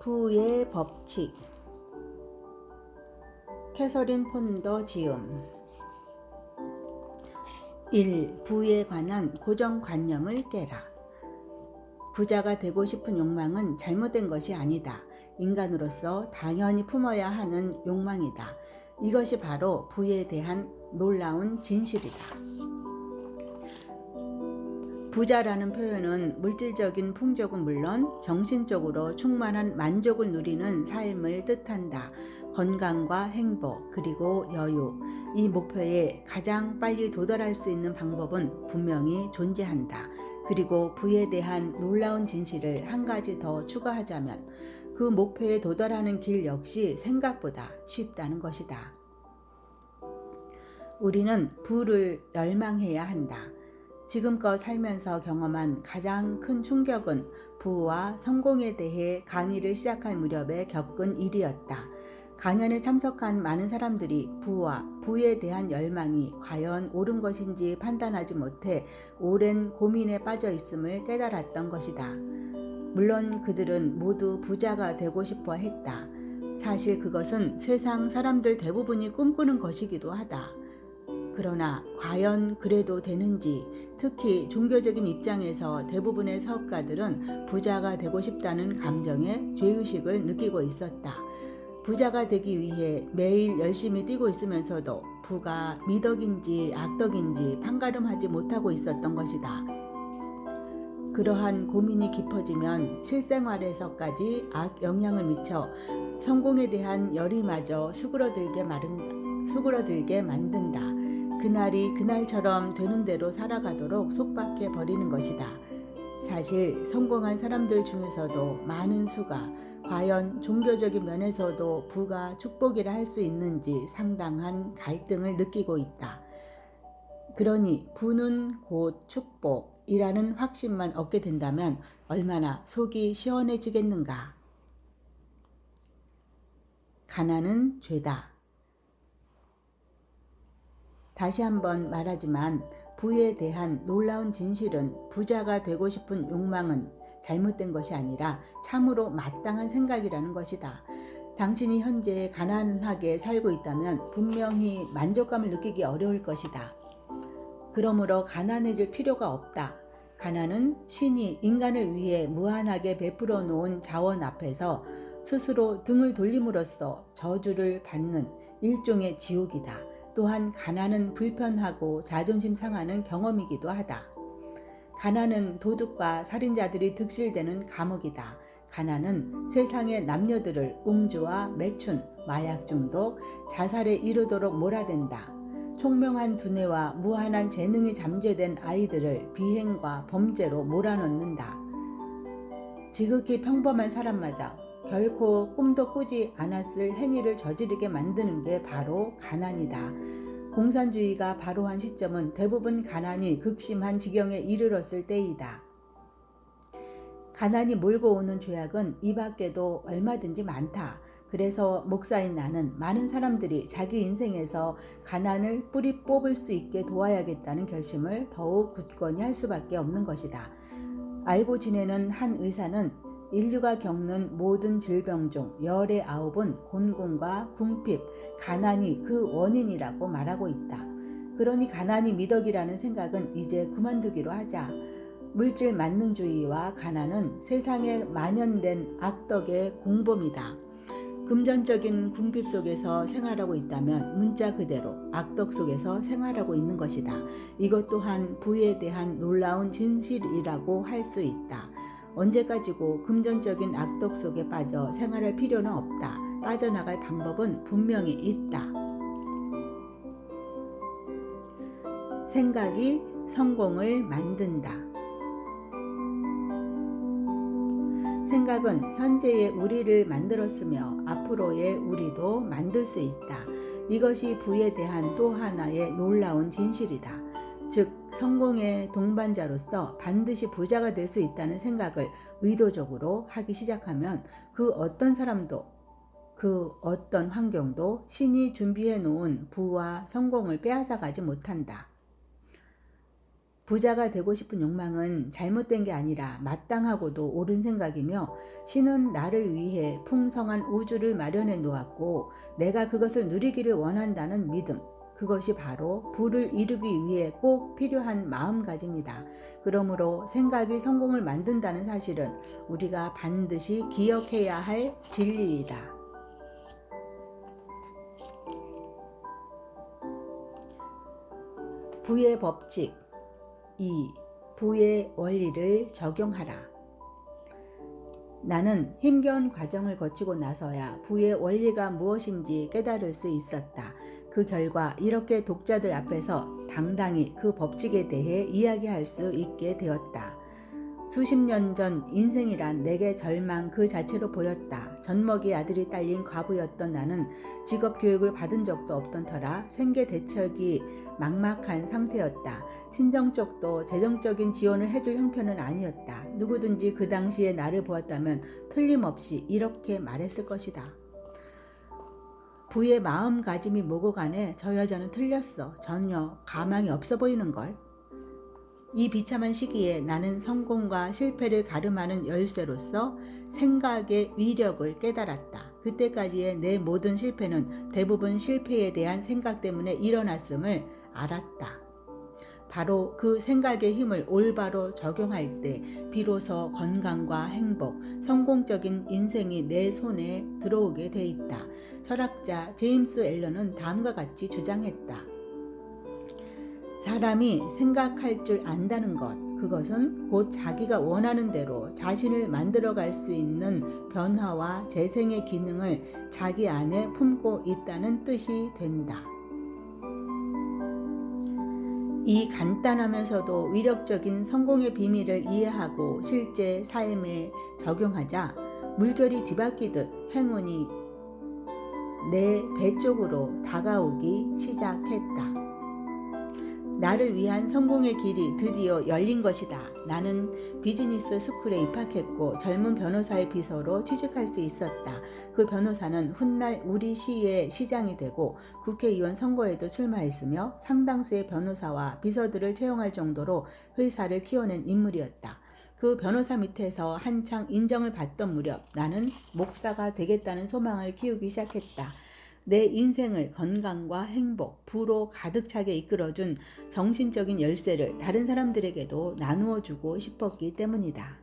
부의 법칙. 캐서린 폰더 지음. 1. 부에 관한 고정관념을 깨라. 부자가 되고 싶은 욕망은 잘못된 것이 아니다. 인간으로서 당연히 품어야 하는 욕망이다. 이것이 바로 부에 대한 놀라운 진실이다. 부자라는 표현은 물질적인 풍족은 물론 정신적으로 충만한 만족을 누리는 삶을 뜻한다. 건강과 행복, 그리고 여유, 이 목표에 가장 빨리 도달할 수 있는 방법은 분명히 존재한다. 그리고 부에 대한 놀라운 진실을 한 가지 더 추가하자면 그 목표에 도달하는 길 역시 생각보다 쉽다는 것이다. 우리는 부를 열망해야 한다. 지금껏 살면서 경험한 가장 큰 충격은 부와 성공에 대해 강의를 시작할 무렵에 겪은 일이었다. 강연에 참석한 많은 사람들이 부와 부에 대한 열망이 과연 옳은 것인지 판단하지 못해 오랜 고민에 빠져 있음을 깨달았던 것이다. 물론 그들은 모두 부자가 되고 싶어 했다. 사실 그것은 세상 사람들 대부분이 꿈꾸는 것이기도 하다. 그러나 과연 그래도 되는지, 특히 종교적인 입장에서 대부분의 사업가들은 부자가 되고 싶다는 감정에 죄의식을 느끼고 있었다. 부자가 되기 위해 매일 열심히 뛰고 있으면서도 부가 미덕인지 악덕인지 판가름하지 못하고 있었던 것이다. 그러한 고민이 깊어지면 실생활에서까지 악영향을 미쳐 성공에 대한 열의마저 수그러들게 만든다. 그날이 그날처럼 되는 대로 살아가도록 속박해 버리는 것이다. 사실 성공한 사람들 중에서도 많은 수가 과연 종교적인 면에서도 부가 축복이라 할 수 있는지 상당한 갈등을 느끼고 있다. 그러니 부는 곧 축복이라는 확신만 얻게 된다면 얼마나 속이 시원해지겠는가. 가난은 죄다. 다시 한번 말하지만 부에 대한 놀라운 진실은 부자가 되고 싶은 욕망은 잘못된 것이 아니라 참으로 마땅한 생각이라는 것이다. 당신이 현재 가난하게 살고 있다면 분명히 만족감을 느끼기 어려울 것이다. 그러므로 가난해질 필요가 없다. 가난은 신이 인간을 위해 무한하게 베풀어 놓은 자원 앞에서 스스로 등을 돌림으로써 저주를 받는 일종의 지옥이다. 또한 가난은 불편하고 자존심 상하는 경험이기도 하다. 가난은 도둑과 살인자들이 득실되는 감옥이다. 가난은 세상의 남녀들을 음주와 매춘, 마약 중독, 자살에 이르도록 몰아댄다. 총명한 두뇌와 무한한 재능이 잠재된 아이들을 비행과 범죄로 몰아넣는다. 지극히 평범한 사람마저 결코 꿈도 꾸지 않았을 행위를 저지르게 만드는 게 바로 가난이다. 공산주의가 바로한 시점은 대부분 가난이 극심한 지경에 이르렀을 때이다. 가난이 몰고 오는 죄악은 이 밖에도 얼마든지 많다. 그래서 목사인 나는 많은 사람들이 자기 인생에서 가난을 뿌리 뽑을 수 있게 도와야겠다는 결심을 더욱 굳건히 할 수밖에 없는 것이다. 알고 지내는 한 의사는 인류가 겪는 모든 질병 중 열의 9은 곤궁과 궁핍, 가난이 그 원인이라고 말하고 있다. 그러니 가난이 미덕이라는 생각은 이제 그만두기로 하자. 물질 만능주의와 가난은 세상에 만연된 악덕의 공범이다. 금전적인 궁핍 속에서 생활하고 있다면 문자 그대로 악덕 속에서 생활하고 있는 것이다. 이것 또한 부에 대한 놀라운 진실이라고 할 수 있다. 언제까지고 금전적인 악덕 속에 빠져 생활할 필요는 없다. 빠져나갈 방법은 분명히 있다. 생각이 성공을 만든다. 생각은 현재의 우리를 만들었으며 앞으로의 우리도 만들 수 있다. 이것이 부에 대한 또 하나의 놀라운 진실이다. 즉 성공의 동반자로서 반드시 부자가 될 수 있다는 생각을 의도적으로 하기 시작하면 그 어떤 사람도 그 어떤 환경도 신이 준비해 놓은 부와 성공을 빼앗아가지 못한다. 부자가 되고 싶은 욕망은 잘못된 게 아니라 마땅하고도 옳은 생각이며, 신은 나를 위해 풍성한 우주를 마련해 놓았고 내가 그것을 누리기를 원한다는 믿음, 그것이 바로 부를 이루기 위해 꼭 필요한 마음가짐이다. 그러므로 생각이 성공을 만든다는 사실은 우리가 반드시 기억해야 할 진리이다. 부의 법칙 2. 부의 원리를 적용하라. 나는 힘겨운 과정을 거치고 나서야 부의 원리가 무엇인지 깨달을 수 있었다. 그 결과 이렇게 독자들 앞에서 당당히 그 법칙에 대해 이야기할 수 있게 되었다. 수십 년 전 인생이란 내게 절망 그 자체로 보였다. 젖먹이 아들이 딸린 과부였던 나는 직업 교육을 받은 적도 없던 터라 생계 대책이 막막한 상태였다. 친정 쪽도 재정적인 지원을 해줄 형편은 아니었다. 누구든지 그 당시에 나를 보았다면 틀림없이 이렇게 말했을 것이다. 부의 마음가짐이 뭐고 간에 저 여자는 틀렸어. 전혀 가망이 없어 보이는걸. 이 비참한 시기에 나는 성공과 실패를 가름하는 열쇠로서 생각의 위력을 깨달았다. 그때까지의 내 모든 실패는 대부분 실패에 대한 생각 때문에 일어났음을 알았다. 바로 그 생각의 힘을 올바로 적용할 때 비로소 건강과 행복, 성공적인 인생이 내 손에 들어오게 돼 있다. 철학자 제임스 앨런은 다음과 같이 주장했다. 사람이 생각할 줄 안다는 것, 그것은 곧 자기가 원하는 대로 자신을 만들어갈 수 있는 변화와 재생의 기능을 자기 안에 품고 있다는 뜻이 된다. 이 간단하면서도 위력적인 성공의 비밀을 이해하고 실제 삶에 적용하자 물결이 뒤바뀌듯 행운이 내 배 쪽으로 다가오기 시작했다. 나를 위한 성공의 길이 드디어 열린 것이다. 나는 비즈니스 스쿨에 입학했고 젊은 변호사의 비서로 취직할 수 있었다. 그 변호사는 훗날 우리 시의 시장이 되고 국회의원 선거에도 출마했으며 상당수의 변호사와 비서들을 채용할 정도로 회사를 키워낸 인물이었다. 그 변호사 밑에서 한창 인정을 받던 무렵 나는 목사가 되겠다는 소망을 키우기 시작했다. 내 인생을 건강과 행복, 부로 가득 차게 이끌어준 정신적인 열쇠를 다른 사람들에게도 나누어 주고 싶었기 때문이다.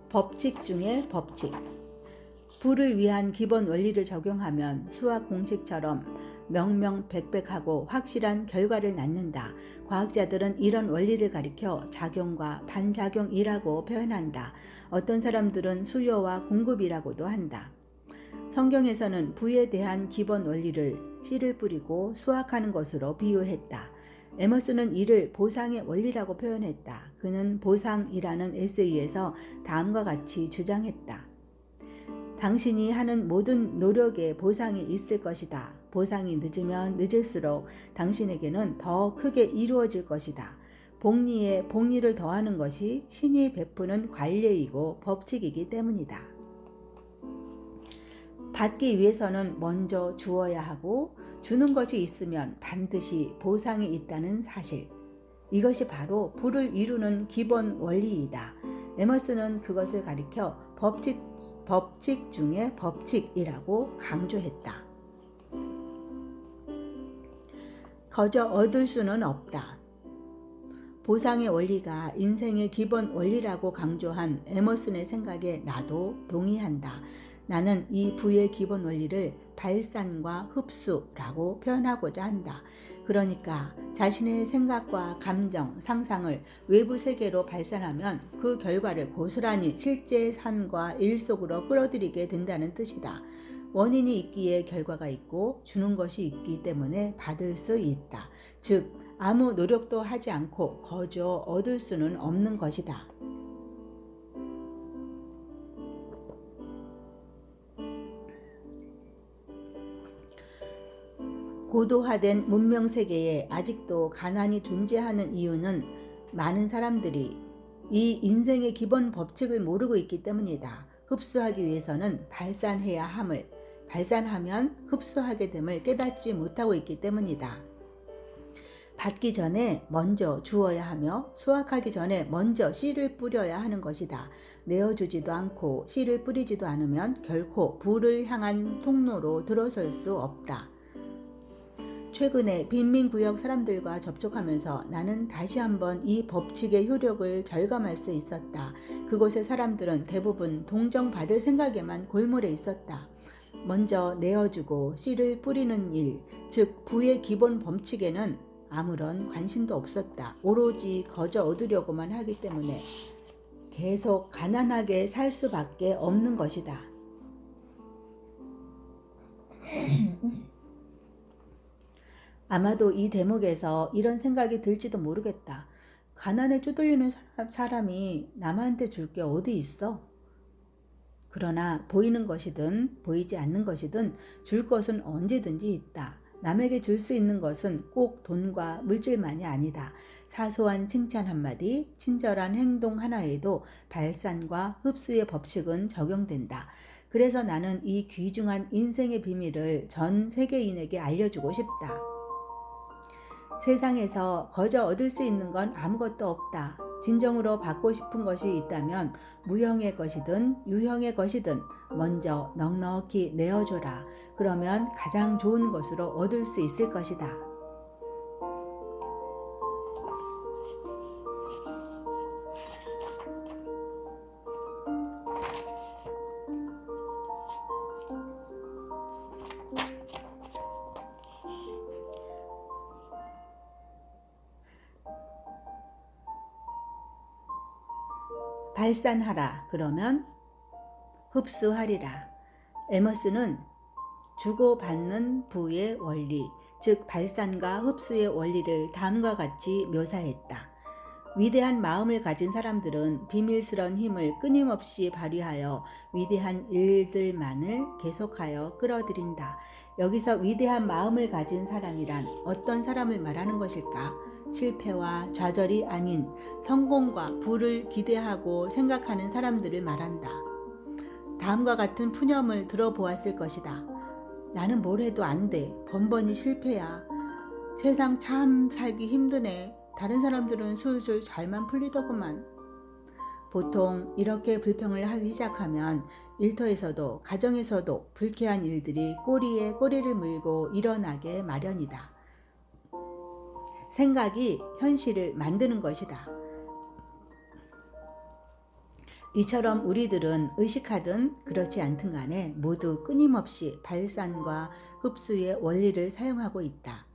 법칙 중의 법칙. 부를 위한 기본 원리를 적용하면 수학 공식처럼 명명백백하고 확실한 결과를 낳는다. 과학자들은 이런 원리를 가리켜 작용과 반작용이라고 표현한다. 어떤 사람들은 수요와 공급이라고도 한다. 성경에서는 부에 대한 기본 원리를 씨를 뿌리고 수확하는 것으로 비유했다. 에머스는 이를 보상의 원리라고 표현했다. 그는 보상이라는 에세이에서 다음과 같이 주장했다. 당신이 하는 모든 노력에 보상이 있을 것이다. 보상이 늦으면 늦을수록 당신에게는 더 크게 이루어질 것이다. 복리에 복리를 더하는 것이 신이 베푸는 관례이고 법칙이기 때문이다. 받기 위해서는 먼저 주어야 하고 주는 것이 있으면 반드시 보상이 있다는 사실. 이것이 바로 부를 이루는 기본 원리이다. 에머스는 그것을 가리켜 법칙 중의 법칙이라고 강조했다. 거저 얻을 수는 없다. 보상의 원리가 인생의 기본 원리라고 강조한 에머슨의 생각에 나도 동의한다. 나는 이 부의 기본 원리를 발산과 흡수라고 표현하고자 한다. 그러니까 자신의 생각과 감정, 상상을 외부 세계로 발산하면 그 결과를 고스란히 실제 삶과 일 속으로 끌어들이게 된다는 뜻이다. 원인이 있기에 결과가 있고 주는 것이 있기 때문에 받을 수 있다. 즉 아무 노력도 하지 않고 거저 얻을 수는 없는 것이다. 고도화된 문명 세계에 아직도 가난이 존재하는 이유는 많은 사람들이 이 인생의 기본 법칙을 모르고 있기 때문이다. 흡수하기 위해서는 발산해야 함을, 발산하면 흡수하게 됨을 깨닫지 못하고 있기 때문이다. 받기 전에 먼저 주어야 하며 수확하기 전에 먼저 씨를 뿌려야 하는 것이다. 내어주지도 않고 씨를 뿌리지도 않으면 결코 부를 향한 통로로 들어설 수 없다. 최근에 빈민구역 사람들과 접촉하면서 나는 다시 한번 이 법칙의 효력을 절감할 수 있었다. 그곳의 사람들은 대부분 동정받을 생각에만 골몰해 있었다. 먼저 내어주고 씨를 뿌리는 일, 즉 부의 기본 법칙에는 아무런 관심도 없었다. 오로지 거저 얻으려고만 하기 때문에 계속 가난하게 살 수밖에 없는 것이다. 아마도 이 대목에서 이런 생각이 들지도 모르겠다. 가난에 쪼들리는 사람이 남한테 줄 게 어디 있어? 그러나 보이는 것이든 보이지 않는 것이든 줄 것은 언제든지 있다. 남에게 줄 수 있는 것은 꼭 돈과 물질만이 아니다. 사소한 칭찬 한마디, 친절한 행동 하나에도 발산과 흡수의 법칙은 적용된다. 그래서 나는 이 귀중한 인생의 비밀을 전 세계인에게 알려주고 싶다. 세상에서 거저 얻을 수 있는 건 아무것도 없다. 진정으로 받고 싶은 것이 있다면 무형의 것이든 유형의 것이든 먼저 넉넉히 내어줘라. 그러면 가장 좋은 것으로 얻을 수 있을 것이다. 발산하라. 그러면 흡수하리라. 에머스는 주고받는 부의 원리, 즉 발산과 흡수의 원리를 다음과 같이 묘사했다. 위대한 마음을 가진 사람들은 비밀스런 힘을 끊임없이 발휘하여 위대한 일들만을 계속하여 끌어들인다. 여기서 위대한 마음을 가진 사람이란 어떤 사람을 말하는 것일까? 실패와 좌절이 아닌 성공과 부를 기대하고 생각하는 사람들을 말한다. 다음과 같은 푸념을 들어보았을 것이다. 나는 뭘 해도 안 돼. 번번이 실패야. 세상 참 살기 힘드네. 다른 사람들은 술술 잘만 풀리더구만. 보통 이렇게 불평을 하기 시작하면 일터에서도 가정에서도 불쾌한 일들이 꼬리에 꼬리를 물고 일어나게 마련이다. 생각이 현실을 만드는 것이다. 이처럼 우리들은 의식하든 그렇지 않든 간에 모두 끊임없이 발산과 흡수의 원리를 사용하고 있다.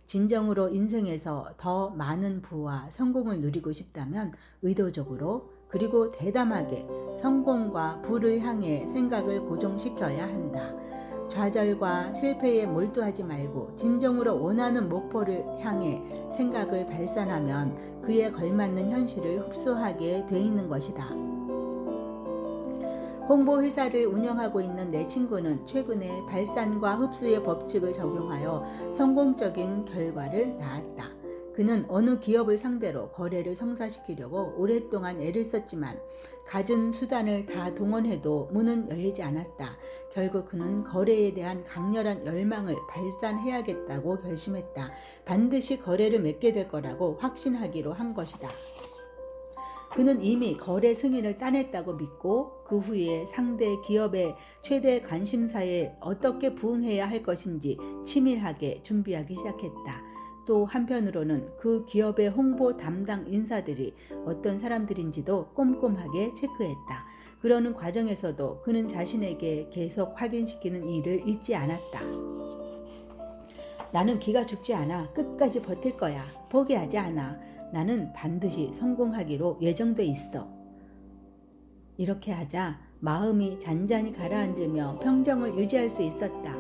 진정으로 인생에서 더 많은 부와 성공을 누리고 싶다면 의도적으로 그리고 대담하게 성공과 부를 향해 생각을 고정시켜야 한다. 좌절과 실패에 몰두하지 말고 진정으로 원하는 목표를 향해 생각을 발산하면 그에 걸맞는 현실을 흡수하게 돼 있는 것이다. 홍보회사를 운영하고 있는 내 친구는 최근에 발산과 흡수의 법칙을 적용하여 성공적인 결과를 낳았다. 그는 어느 기업을 상대로 거래를 성사시키려고 오랫동안 애를 썼지만 갖은 수단을 다 동원해도 문은 열리지 않았다. 결국 그는 거래에 대한 강렬한 열망을 발산해야겠다고 결심했다. 반드시 거래를 맺게 될 거라고 확신하기로 한 것이다. 그는 이미 거래 승인을 따냈다고 믿고 그 후에 상대 기업의 최대 관심사에 어떻게 부응해야 할 것인지 치밀하게 준비하기 시작했다. 또 한편으로는 그 기업의 홍보 담당 인사들이 어떤 사람들인지도 꼼꼼하게 체크했다. 그러는 과정에서도 그는 자신에게 계속 확인시키는 일을 잊지 않았다. 나는 기가 죽지 않아. 끝까지 버틸 거야. 포기하지 않아. 나는 반드시 성공하기로 예정돼 있어. 이렇게 하자 마음이 잔잔히 가라앉으며 평정을 유지할 수 있었다.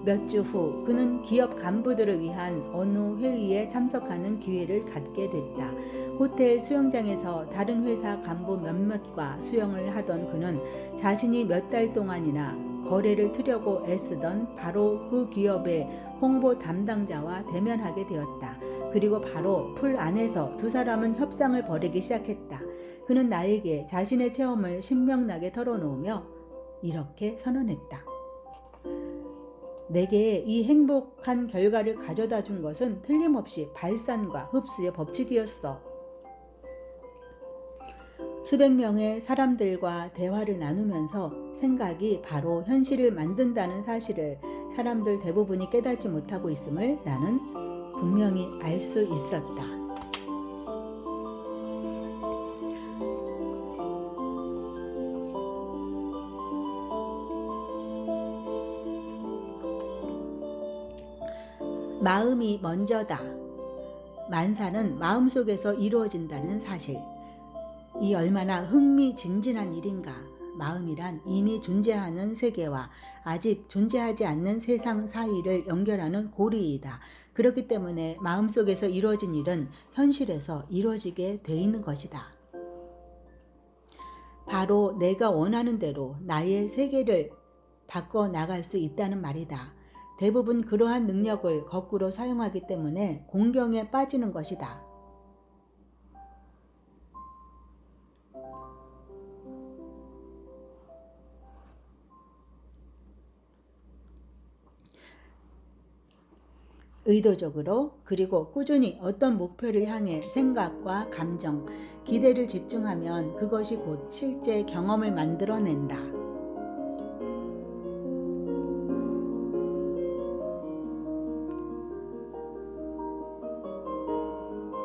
몇 주 후 그는 기업 간부들을 위한 어느 회의에 참석하는 기회를 갖게 됐다. 호텔 수영장에서 다른 회사 간부 몇몇과 수영을 하던 그는 자신이 몇 달 동안이나 거래를 트려고 애쓰던 바로 그 기업의 홍보 담당자와 대면하게 되었다. 그리고 바로 풀 안에서 두 사람은 협상을 벌이기 시작했다. 그는 나에게 자신의 체험을 신명나게 털어놓으며 이렇게 선언했다. 내게 이 행복한 결과를 가져다 준 것은 틀림없이 발산과 흡수의 법칙이었어. 수백 명의 사람들과 대화를 나누면서 생각이 바로 현실을 만든다는 사실을 사람들 대부분이 깨닫지 못하고 있음을 나는 분명히 알 수 있었다. 마음이 먼저다. 만사는 마음속에서 이루어진다는 사실. 이 얼마나 흥미진진한 일인가. 마음이란 이미 존재하는 세계와 아직 존재하지 않는 세상 사이를 연결하는 고리이다. 그렇기 때문에 마음속에서 이루어진 일은 현실에서 이루어지게 돼 있는 것이다. 바로 내가 원하는 대로 나의 세계를 바꿔 나갈 수 있다는 말이다. 대부분 그러한 능력을 거꾸로 사용하기 때문에 공경에 빠지는 것이다. 의도적으로 그리고 꾸준히 어떤 목표를 향해 생각과 감정, 기대를 집중하면 그것이 곧 실제 경험을 만들어낸다.